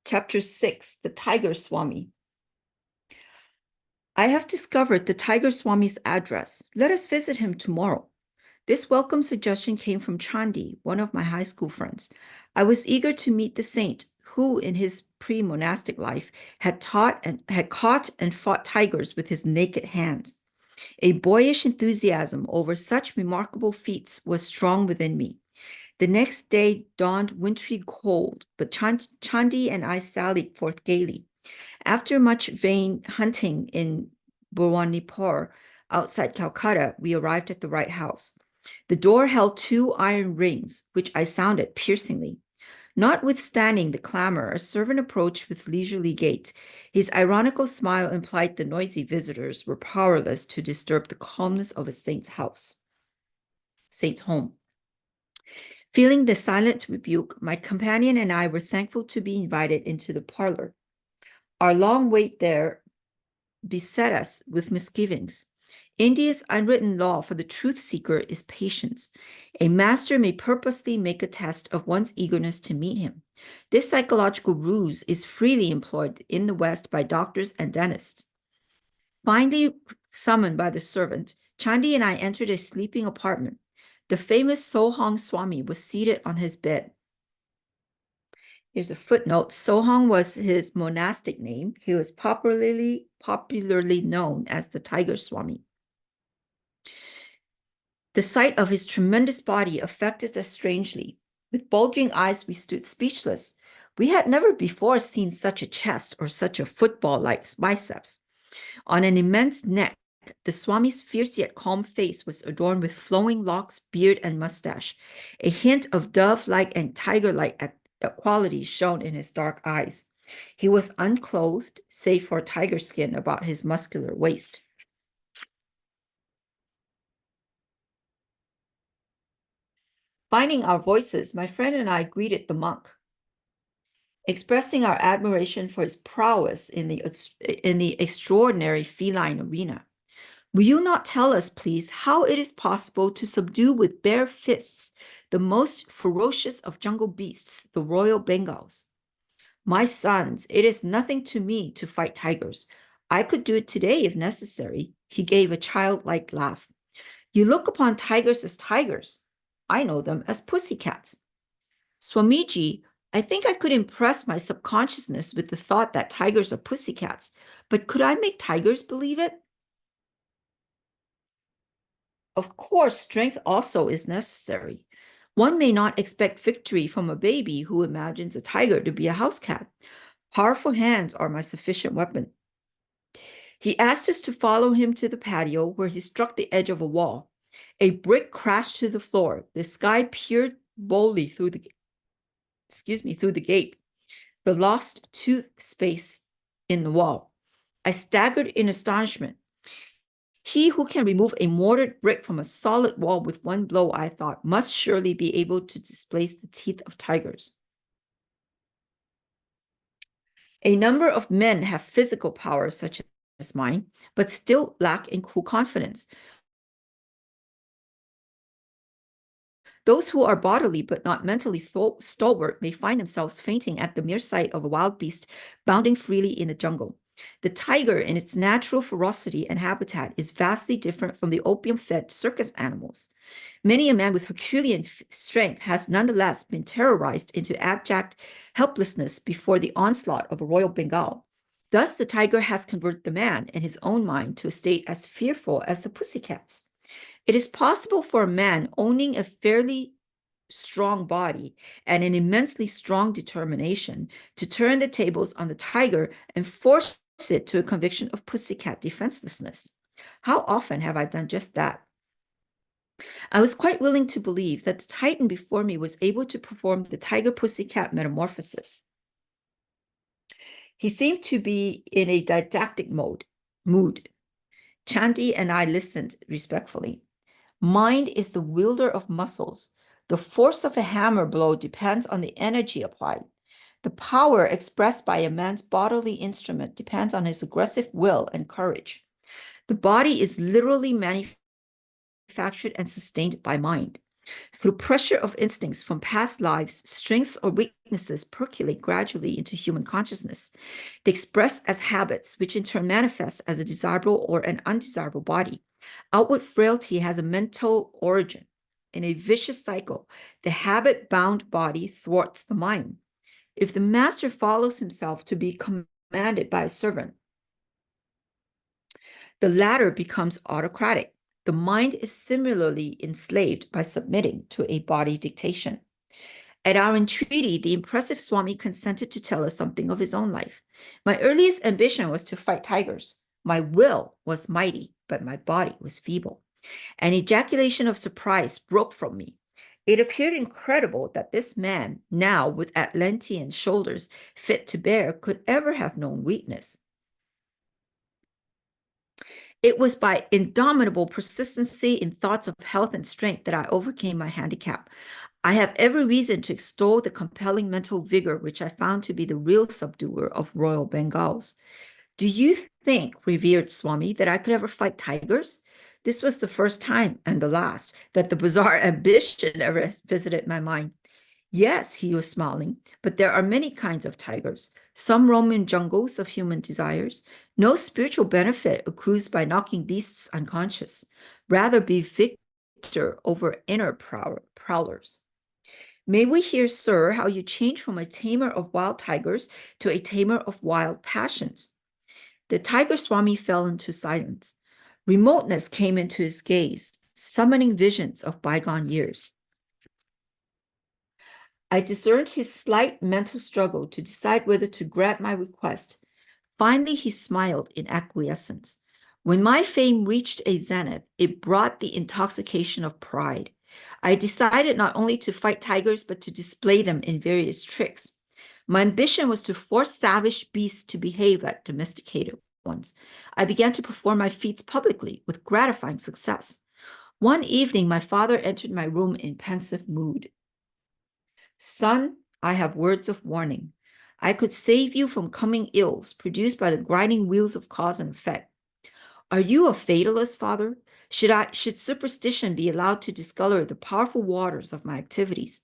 Chapter 6, The Tiger Swami. I have discovered the Tiger Swami's address. Let us visit him tomorrow. This welcome suggestion came from Chandi, one of my high school friends. I was eager to meet the saint who, in his pre-monastic life, had caught and fought tigers with his naked hands. A boyish enthusiasm over such remarkable feats was strong within me. The next day dawned wintry cold, but Chandi and I sallied forth gaily. After much vain hunting in Bhuwanipur, outside Calcutta, we arrived at the right house. The door held 2 iron rings, which I sounded piercingly. Notwithstanding the clamor, a servant approached with leisurely gait. His ironical smile implied the noisy visitors were powerless to disturb the calmness of a saint's home. Feeling the silent rebuke, my companion and I were thankful to be invited into the parlor. Our long wait there beset us with misgivings. India's unwritten law for the truth seeker is patience. A master may purposely make a test of one's eagerness to meet him. This psychological ruse is freely employed in the West by doctors and dentists. Finally summoned by the servant, Chandi and I entered a sleeping apartment. The famous Sohang Swami was seated on his bed. Here's a footnote. Sohang was his monastic name. He was popularly known as the Tiger Swami. The sight of his tremendous body affected us strangely. With bulging eyes, we stood speechless. We had never before seen such a chest or such a football-like biceps. On an immense neck, the Swami's fierce yet calm face was adorned with flowing locks, beard, and mustache. A hint of dove-like and tiger-like qualities shone in his dark eyes. He was unclothed, save for tiger skin about his muscular waist. Finding our voices, my friend and I greeted the monk, expressing our admiration for his prowess in the extraordinary feline arena. Will you not tell us, please, how it is possible to subdue with bare fists the most ferocious of jungle beasts, the royal Bengals? My sons, it is nothing to me to fight tigers. I could do it today if necessary. He gave a childlike laugh. You look upon tigers as tigers. I know them as pussycats. Swamiji, I think I could impress my subconsciousness with the thought that tigers are pussycats, but could I make tigers believe it? Of course, strength also is necessary. One may not expect victory from a baby who imagines a tiger to be a house cat. Powerful hands are my sufficient weapon. He asked us to follow him to the patio, where he struck the edge of a wall. A brick crashed to the floor. The sky peered boldly through the gate, the lost tooth space in the wall. I staggered in astonishment. He who can remove a mortared brick from a solid wall with one blow, I thought, must surely be able to displace the teeth of tigers. A number of men have physical power such as mine, but still lack in cool confidence. Those who are bodily but not mentally stalwart may find themselves fainting at the mere sight of a wild beast bounding freely in the jungle. The tiger, in its natural ferocity and habitat, is vastly different from the opium-fed circus animals. Many a man with Herculean strength has nonetheless been terrorized into abject helplessness before the onslaught of a royal Bengal. Thus, the tiger has converted the man in his own mind to a state as fearful as the pussycats. It is possible for a man owning a fairly strong body and an immensely strong determination to turn the tables on the tiger and force it to a conviction of pussycat defenselessness. How often have I done just that? I was quite willing to believe that the titan before me was able to perform the tiger pussycat metamorphosis. He seemed to be in a didactic mood. Chandi and I listened respectfully. Mind is the wielder of muscles. The force of a hammer blow depends on the energy applied. The power expressed by a man's bodily instrument depends on his aggressive will and courage. The body is literally manufactured and sustained by mind. Through pressure of instincts from past lives, strengths or weaknesses percolate gradually into human consciousness. They express as habits, which in turn manifest as a desirable or an undesirable body. Outward frailty has a mental origin. In a vicious cycle, the habit-bound body thwarts the mind. If the master follows himself to be commanded by a servant, the latter becomes autocratic. The mind is similarly enslaved by submitting to a body dictation. At our entreaty, the impressive Swami consented to tell us something of his own life. My earliest ambition was to fight tigers. My will was mighty, but my body was feeble. An ejaculation of surprise broke from me. It appeared incredible that this man, now with Atlantean shoulders fit to bear, could ever have known weakness. It was by indomitable persistency in thoughts of health and strength that I overcame my handicap. I have every reason to extol the compelling mental vigor which I found to be the real subduer of royal Bengals. Do you think, revered Swami, that I could ever fight tigers? This was the first time, and the last, that the bizarre ambition ever visited my mind. Yes, he was smiling, but there are many kinds of tigers. Some roam in jungles of human desires. No spiritual benefit accrues by knocking beasts unconscious. Rather be victor over inner prowlers. May we hear, sir, how you changed from a tamer of wild tigers to a tamer of wild passions? The tiger Swami fell into silence. Remoteness came into his gaze, summoning visions of bygone years. I discerned his slight mental struggle to decide whether to grant my request. Finally, he smiled in acquiescence. When my fame reached a zenith, it brought the intoxication of pride. I decided not only to fight tigers, but to display them in various tricks. My ambition was to force savage beasts to behave like domesticated ones. I began to perform my feats publicly with gratifying success. One evening, my father entered my room in pensive mood. Son, I have words of warning. I could save you from coming ills produced by the grinding wheels of cause and effect. Are you a fatalist, father? Should superstition be allowed to discolor the powerful waters of my activities?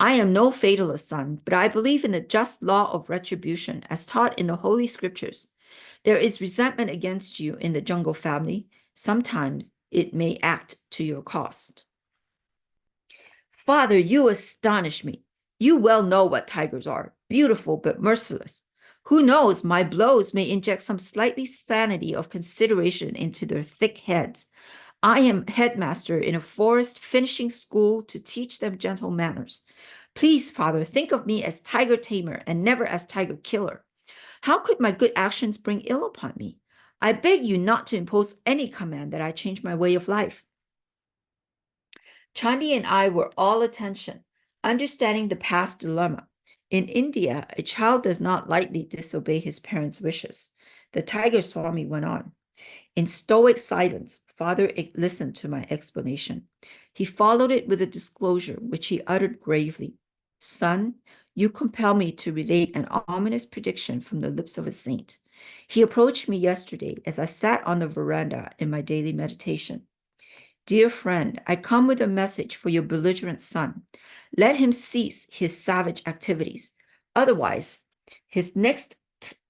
I am no fatalist, son, but I believe in the just law of retribution as taught in the Holy Scriptures. There is resentment against you in the jungle family. Sometimes it may act to your cost. Father, you astonish me. You well know what tigers are, beautiful but merciless. Who knows, my blows may inject some slightly sanity of consideration into their thick heads. I am headmaster in a forest finishing school to teach them gentle manners. Please, Father, think of me as tiger tamer and never as tiger killer. How could my good actions bring ill upon me? I beg you not to impose any command that I change my way of life. Chandi and I were all attention, understanding the past dilemma. In India, a child does not lightly disobey his parents' wishes. The tiger Swami went on. In stoic silence, Father listened to my explanation. He followed it with a disclosure, which he uttered gravely. Son, you compel me to relate an ominous prediction from the lips of a saint. He approached me yesterday as I sat on the veranda in my daily meditation. Dear friend, I come with a message for your belligerent son. Let him cease his savage activities. Otherwise, his next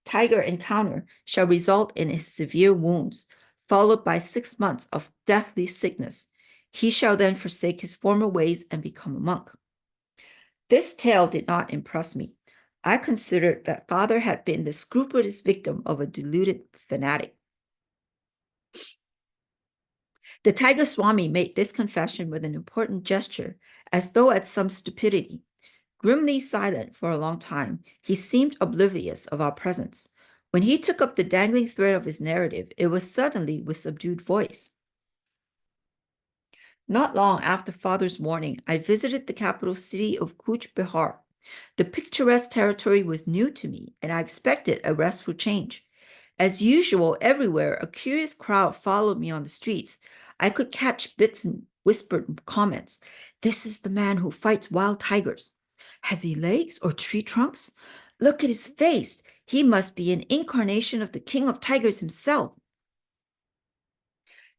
tiger encounter shall result in his severe wounds, followed by 6 months of deathly sickness. He shall then forsake his former ways and become a monk. This tale did not impress me. I considered that father had been the scrupulous victim of a deluded fanatic. The tiger Swami made this confession with an important gesture, as though at some stupidity. Grimly silent for a long time, he seemed oblivious of our presence. When he took up the dangling thread of his narrative, it was suddenly with subdued voice. Not long after father's warning, I visited the capital city of Cooch Behar. The picturesque territory was new to me, and I expected a restful change. As usual, everywhere, a curious crowd followed me on the streets. I could catch bits and whispered comments. This is the man who fights wild tigers. Has he legs or tree trunks? Look at his face. He must be an incarnation of the king of tigers himself.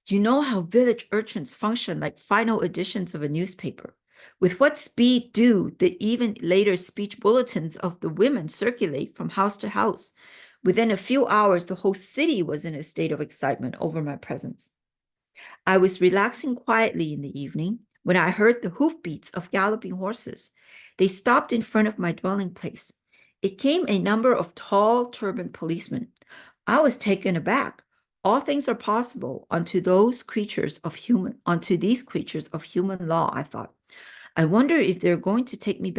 You know how village urchins function like final editions of a newspaper. With what speed do the even later speech bulletins of the women circulate from house to house? Within a few hours, the whole city was in a state of excitement over my presence. I was relaxing quietly in the evening when I heard the hoofbeats of galloping horses. They stopped in front of my dwelling place. It came a number of tall, turbaned policemen. I was taken aback. All things are possible unto these creatures of human law, I thought. I wonder if they're going to take me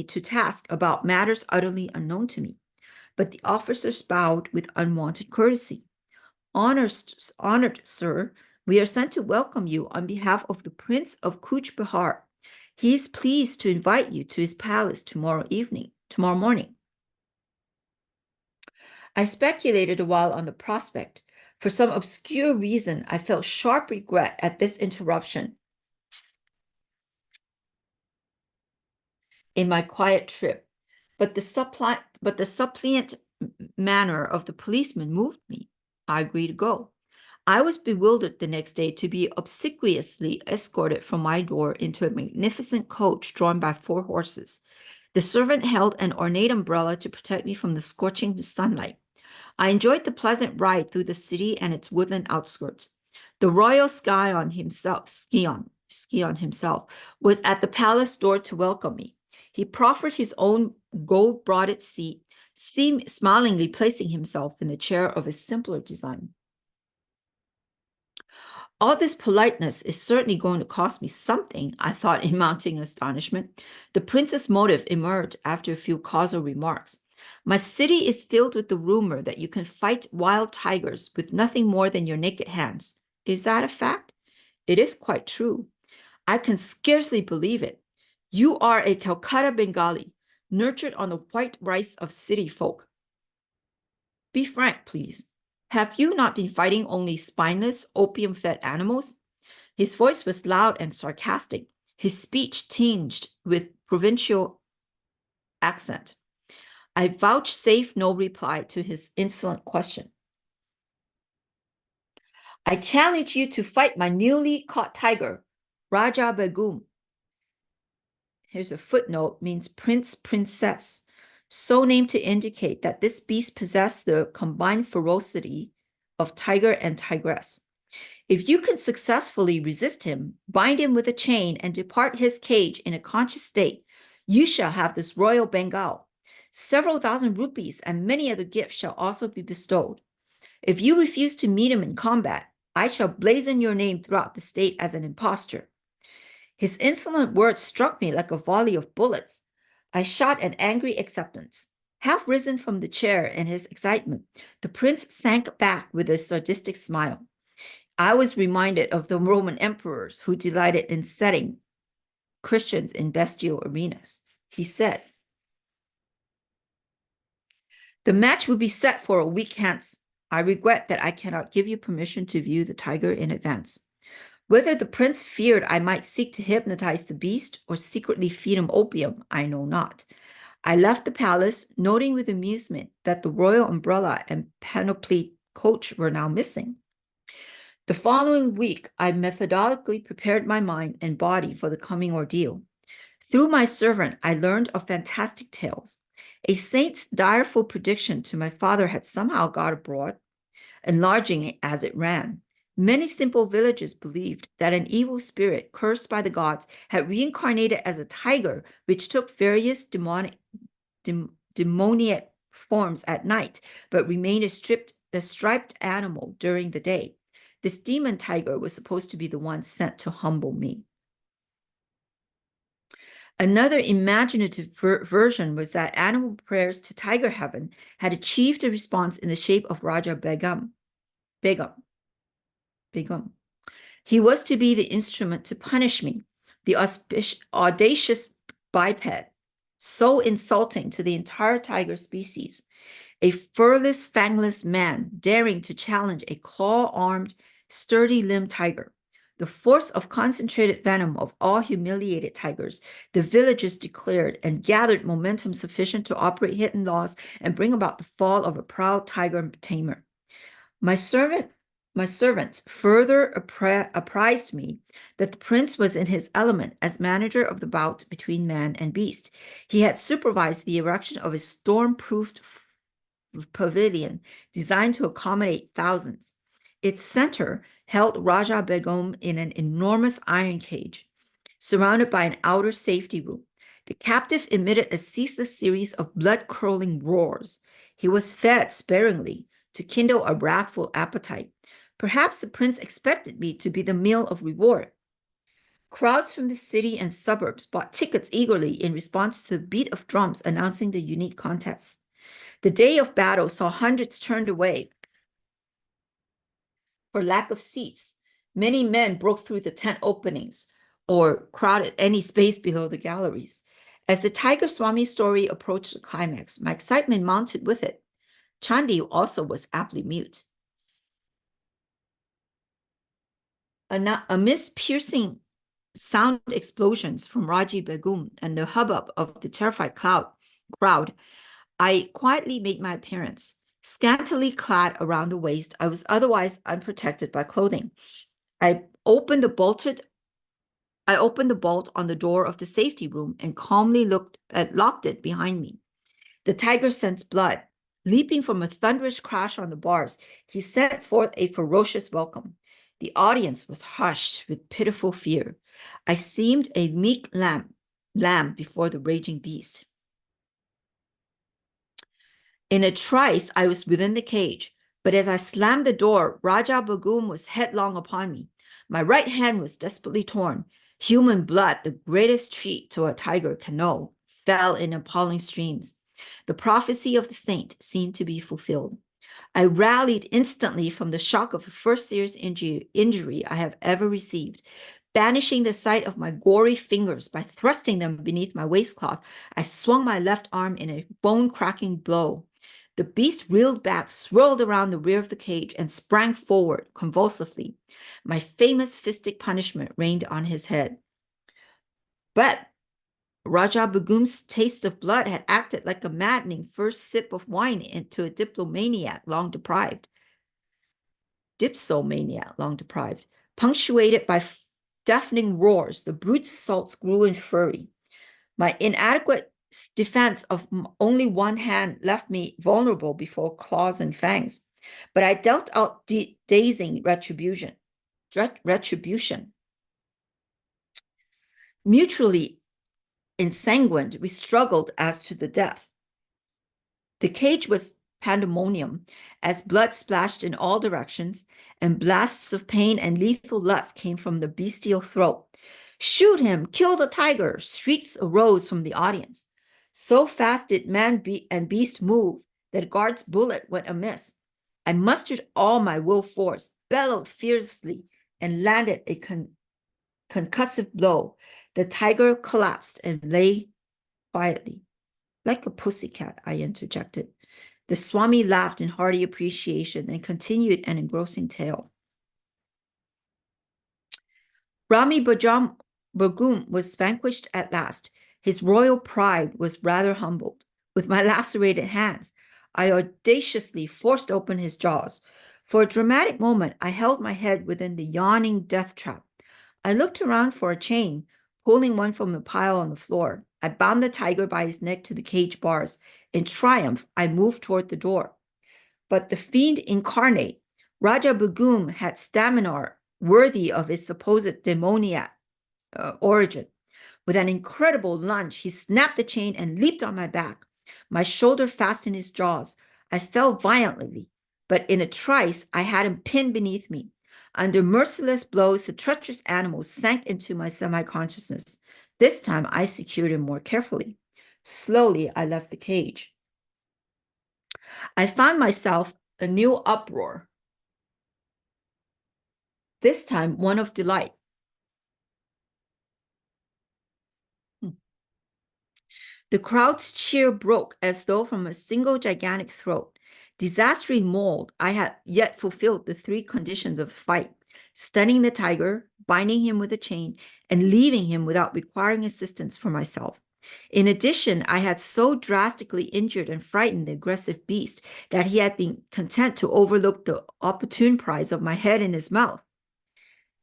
to task about matters utterly unknown to me. But the officers bowed with unwonted courtesy. Honored sir, we are sent to welcome you on behalf of the Prince of Kuch Behar. He is pleased to invite you to his palace tomorrow morning. I speculated a while on the prospect. For some obscure reason, I felt sharp regret at this interruption in my quiet trip. But the suppliant manner of the policeman moved me. I agreed to go. I was bewildered the next day to be obsequiously escorted from my door into a magnificent coach drawn by 4 horses. The servant held an ornate umbrella to protect me from the scorching sunlight. I enjoyed the pleasant ride through the city and its woodland outskirts. The royal Scion himself was at the palace door to welcome me. He proffered his own gold-broaded seat, smilingly placing himself in the chair of a simpler design. All this politeness is certainly going to cost me something, I thought in mounting astonishment. The prince's motive emerged after a few causal remarks. My city is filled with the rumor that you can fight wild tigers with nothing more than your naked hands. Is that a fact? It is quite true. I can scarcely believe it. You are a Calcutta Bengali, nurtured on the white rice of city folk. Be frank, please. Have you not been fighting only spineless, opium-fed animals? His voice was loud and sarcastic, his speech tinged with provincial accent. I vouchsafed no reply to his insolent question. I challenge you to fight my newly caught tiger, Raja Begum. Here's a footnote, means prince, princess, so named to indicate that this beast possessed the combined ferocity of tiger and tigress. If you can successfully resist him, bind him with a chain, and depart his cage in a conscious state, you shall have this royal Bengal. Several thousand rupees and many other gifts shall also be bestowed. If you refuse to meet him in combat, I shall blazon your name throughout the state as an impostor. His insolent words struck me like a volley of bullets. I shot an angry acceptance. Half risen from the chair in his excitement, the prince sank back with a sadistic smile. I was reminded of the Roman emperors who delighted in setting Christians in bestial arenas. He said, "The match will be set for a week hence. I regret that I cannot give you permission to view the tiger in advance." Whether the prince feared I might seek to hypnotize the beast or secretly feed him opium, I know not. I left the palace, noting with amusement that the royal umbrella and panoplied coach were now missing. The following week, I methodically prepared my mind and body for the coming ordeal. Through my servant, I learned of fantastic tales. A saint's direful prediction to my father had somehow got abroad, enlarging it as it ran. Many simple villagers believed that an evil spirit cursed by the gods had reincarnated as a tiger, which took various demoniac forms at night, but remained a striped animal during the day. This demon tiger was supposed to be the one sent to humble me. Another imaginative version was that animal prayers to tiger heaven had achieved a response in the shape of Raja Begum. He was to be the instrument to punish me, the audacious biped, so insulting to the entire tiger species, a furless, fangless man daring to challenge a claw-armed, sturdy-limbed tiger. The force of concentrated venom of all humiliated tigers, the villagers declared, and gathered momentum sufficient to operate hidden laws and bring about the fall of a proud tiger tamer. My servant My servants further apprised me that the prince was in his element as manager of the bout between man and beast. He had supervised the erection of a storm-proofed pavilion designed to accommodate thousands. Its center held Raja Begum in an enormous iron cage, surrounded by an outer safety room. The captive emitted a ceaseless series of blood-curdling roars. He was fed sparingly to kindle a wrathful appetite. Perhaps the prince expected me to be the meal of reward. Crowds from the city and suburbs bought tickets eagerly in response to the beat of drums announcing the unique contest. The day of battle saw hundreds turned away for lack of seats. Many men broke through the tent openings or crowded any space below the galleries. As the Tiger Swami story approached the climax, my excitement mounted with it. Chandi also was aptly mute. Amidst piercing sound explosions from Raji Begum and the hubbub of the terrified crowd, I quietly made my appearance. Scantily clad around the waist, I was otherwise unprotected by clothing. I opened the bolt on the door of the safety room and calmly locked it behind me. The tiger sensed blood. Leaping from a thunderous crash on the bars, he sent forth a ferocious welcome. The audience was hushed with pitiful fear. I seemed a meek lamb before the raging beast. In a trice, I was within the cage, but as I slammed the door, Raja Begum was headlong upon me. My right hand was desperately torn. Human blood, the greatest treat to a tiger can know, fell in appalling streams. The prophecy of the saint seemed to be fulfilled. I rallied instantly from the shock of the first serious injury I have ever received. Banishing the sight of my gory fingers by thrusting them beneath my waistcloth, I swung my left arm in a bone-cracking blow. The beast reeled back, swirled around the rear of the cage, and sprang forward convulsively. My famous fistic punishment rained on his head. But Raja Begum's taste of blood had acted like a maddening first sip of wine into a dipsomaniac long deprived, punctuated by deafening roars. The brute's assaults grew in fury. My inadequate defense of only one hand left me vulnerable before claws and fangs, but I dealt out dazing retribution. Mutually ensanguined, we struggled as to the death. The cage was pandemonium as blood splashed in all directions and blasts of pain and lethal lust came from the bestial throat. Shoot him! Kill the tiger! Shrieks arose from the audience. So fast did man and beast move that guard's bullet went amiss. I mustered all my will force, bellowed fiercely, and landed a concussive blow. The tiger collapsed and lay quietly. Like a pussycat, I interjected. The Swami laughed in hearty appreciation and continued an engrossing tale. Rami Begum was vanquished at last. His royal pride was rather humbled. With my lacerated hands, I audaciously forced open his jaws. For a dramatic moment, I held my head within the yawning death trap. I looked around for a chain, pulling one from the pile on the floor. I bound the tiger by his neck to the cage bars. In triumph, I moved toward the door. But the fiend incarnate, Raja Begum, had stamina worthy of his supposed demoniac origin. With an incredible lunge, he snapped the chain and leaped on my back. My shoulder fastened his jaws. I fell violently, but in a trice, I had him pinned beneath me. Under merciless blows, the treacherous animal sank into my semi-consciousness. This time, I secured him more carefully. Slowly, I left the cage. I found myself a new uproar, this time one of delight. The crowd's cheer broke as though from a single gigantic throat. Disastrously mauled, I had yet fulfilled the three conditions of the fight: stunning the tiger, binding him with a chain, and leaving him without requiring assistance for myself. In addition, I had so drastically injured and frightened the aggressive beast that he had been content to overlook the opportune prize of my head in his mouth.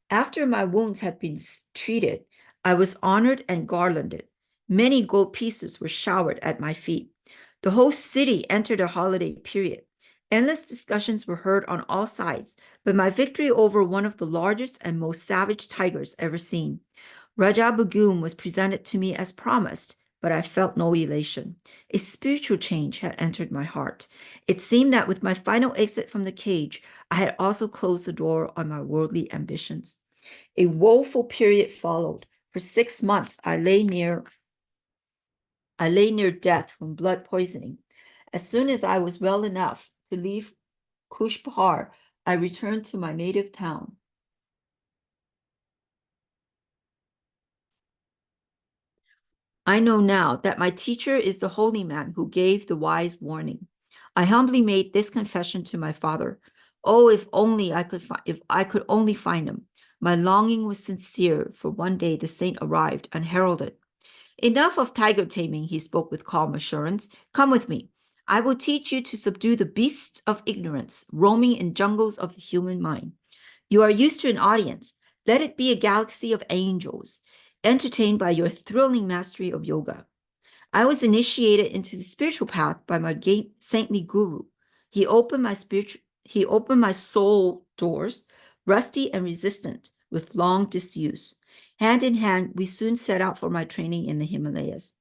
After my wounds had been treated, I was honored and garlanded. Many gold pieces were showered at my feet. The whole city entered a holiday period. Endless discussions were heard on all sides, but my victory over one of the largest and most savage tigers ever seen. Raja Bagoom was presented to me as promised, but I felt no elation. A spiritual change had entered my heart. It seemed that with my final exit from the cage, I had also closed the door on my worldly ambitions. A woeful period followed. For 6 months, I lay near death from blood poisoning. As soon as I was well enough to leave Kush Bahar, I returned to my native town. I know now that my teacher is the holy man who gave the wise warning. I humbly made this confession to my father. Oh, if I could only find him. My longing was sincere, for one day the saint arrived unheralded. Enough of tiger taming, he spoke with calm assurance. Come with me. I will teach you to subdue the beasts of ignorance roaming in jungles of the human mind. You are used to an audience. Let it be a galaxy of angels, entertained by your thrilling mastery of yoga. I was initiated into the spiritual path by my saintly guru. He opened my soul doors, rusty and resistant, with long disuse. Hand in hand, we soon set out for my training in the Himalayas.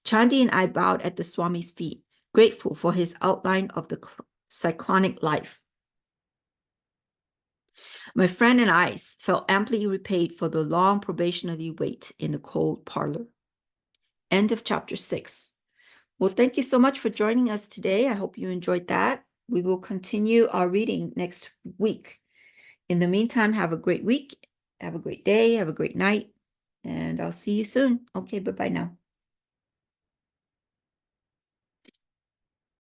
Chandi and I bowed at the Swami's feet, grateful for his outline of the cyclonic life. My friend and I felt amply repaid for the long probationary wait in the cold parlor. End of chapter 6. Well, thank you so much for joining us today. I hope you enjoyed that. We will continue our reading next week. In the meantime, have a great week, have a great day, have a great night, and I'll see you soon. Okay, bye-bye now.